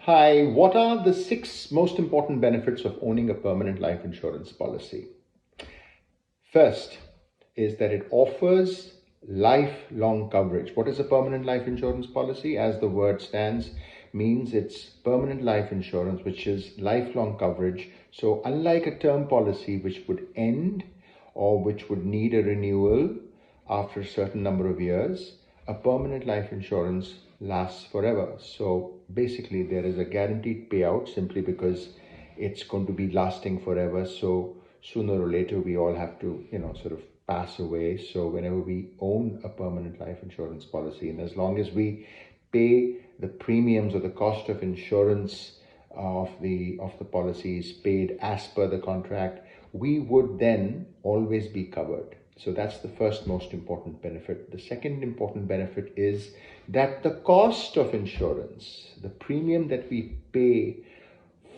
Hi, what are the six most important benefits of owning a permanent life insurance policy? First is that it offers lifelong coverage. What is a permanent life insurance policy? As the word stands, means it's permanent life insurance, which is lifelong coverage. So, unlike a term policy which would end or which would need a renewal after a certain number of years, a permanent life insurance lasts forever. So basically, there is a guaranteed payout simply because it's going to be lasting forever. So sooner or later, we all have to, sort of pass away. So whenever we own a permanent life insurance policy, and as long as we pay the premiums or the cost of insurance of the policy is paid as per the contract, we would then always be covered. So that's the first most important benefit. The second important benefit is that the cost of insurance, the premium that we pay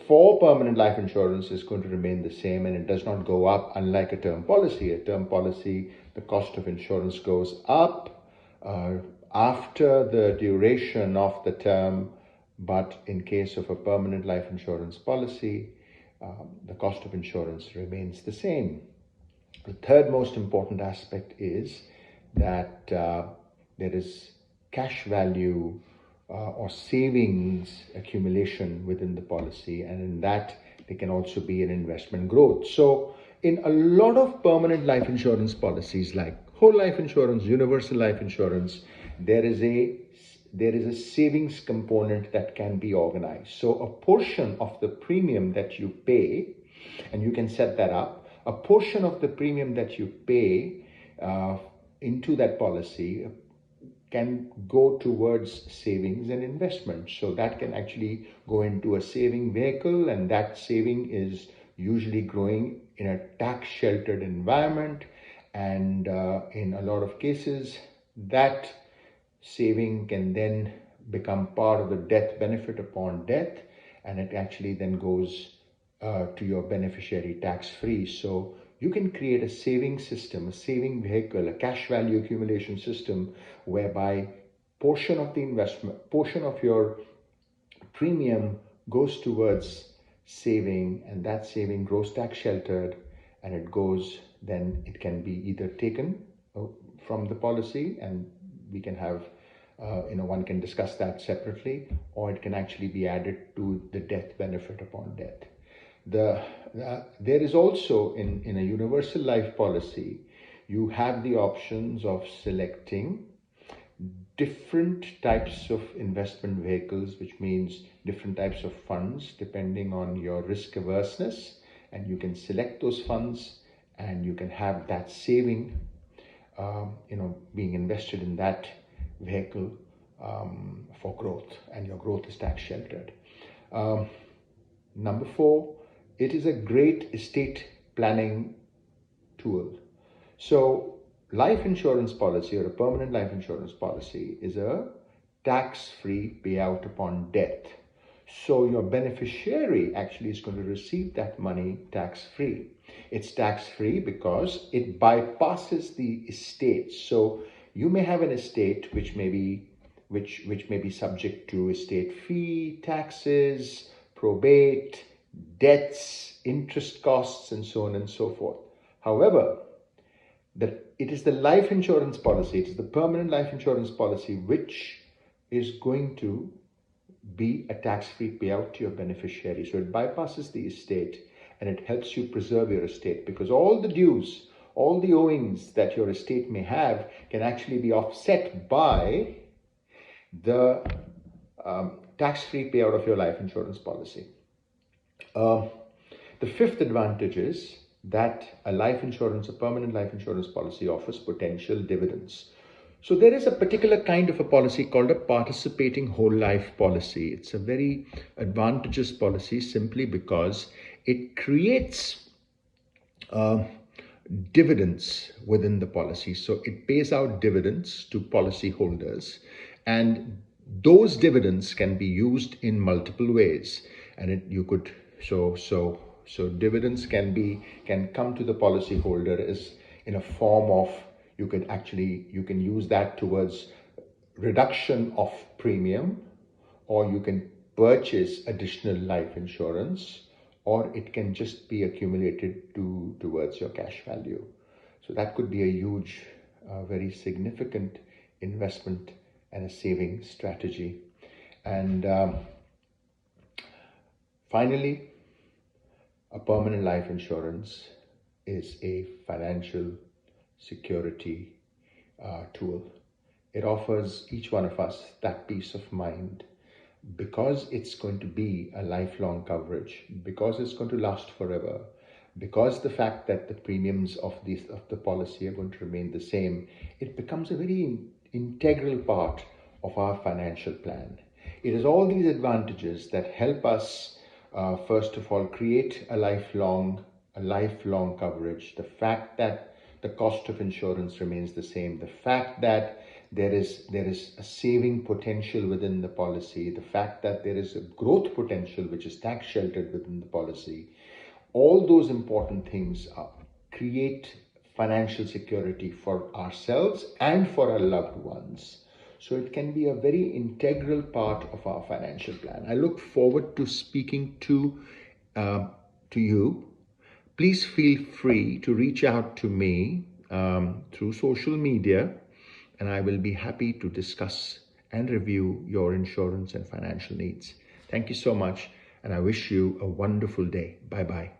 for permanent life insurance, is going to remain the same, and it does not go up, unlike a term policy. A term policy, the cost of insurance goes up after the duration of the term, but in case of a permanent life insurance policy, the cost of insurance remains the same. The third most important aspect is that there is cash value or savings accumulation within the policy, and in that there can also be an investment growth. So in a lot of permanent life insurance policies like whole life insurance, universal life insurance, there is a savings component that can be organized. So a portion of the premium that you pay, and you can set that up, a portion of the premium that you pay into that policy can go towards savings and investment. So that can actually go into a saving vehicle, and that saving is usually growing in a tax sheltered environment. And in a lot of cases, that saving can then become part of the death benefit upon death, and it actually then goes to your beneficiary tax free. So you can create a saving system, a saving vehicle, a cash value accumulation system whereby portion of the investment, portion of your premium goes towards saving, and that saving grows tax sheltered, and it can be either taken from the policy, and we can have one can discuss that separately, or it can actually be added to the death benefit upon death. There is also in a universal life policy, you have the options of selecting different types of investment vehicles, which means different types of funds depending on your risk averseness, and you can select those funds, and you can have that saving being invested in that vehicle for growth, and your growth is tax sheltered. Number four, it is a great estate planning tool. So life insurance policy, or a permanent life insurance policy, is a tax-free payout upon death. So your beneficiary actually is going to receive that money tax-free. It's tax-free because it bypasses the estate. So you may have an estate which may be subject to estate fee, taxes, probate, debts, interest costs, and so on and so forth. However, it is the life insurance policy, it is the permanent life insurance policy which is going to be a tax-free payout to your beneficiary. So it bypasses the estate, and it helps you preserve your estate, because all the dues, all the owings that your estate may have can actually be offset by the tax-free payout of your life insurance policy. The fifth advantage is that a permanent life insurance policy offers potential dividends. So there is a particular kind of a policy called a participating whole life policy. It's a very advantageous policy simply because it creates dividends within the policy. So it pays out dividends to policyholders, and those dividends can be used in multiple ways. And so dividends can come to the policyholder as in a form of, you can use that towards reduction of premium, or you can purchase additional life insurance, or it can just be accumulated towards your cash value. So that could be a huge, very significant investment and a saving strategy. And finally, a permanent life insurance is a financial security tool. It offers each one of us that peace of mind because it's going to be a lifelong coverage, because it's going to last forever, because the fact that the premiums of the policy are going to remain the same. It becomes a very integral part of our financial plan. It has all these advantages that help us, first of all, create a lifelong coverage. The fact that the cost of insurance remains the same, the fact that there is a saving potential within the policy, the fact that there is a growth potential which is tax sheltered within the policy. All those important things create financial security for ourselves and for our loved ones. So it can be a very integral part of our financial plan. I look forward to speaking to you. Please feel free to reach out to me through social media, and I will be happy to discuss and review your insurance and financial needs. Thank you so much, and I wish you a wonderful day. Bye-bye.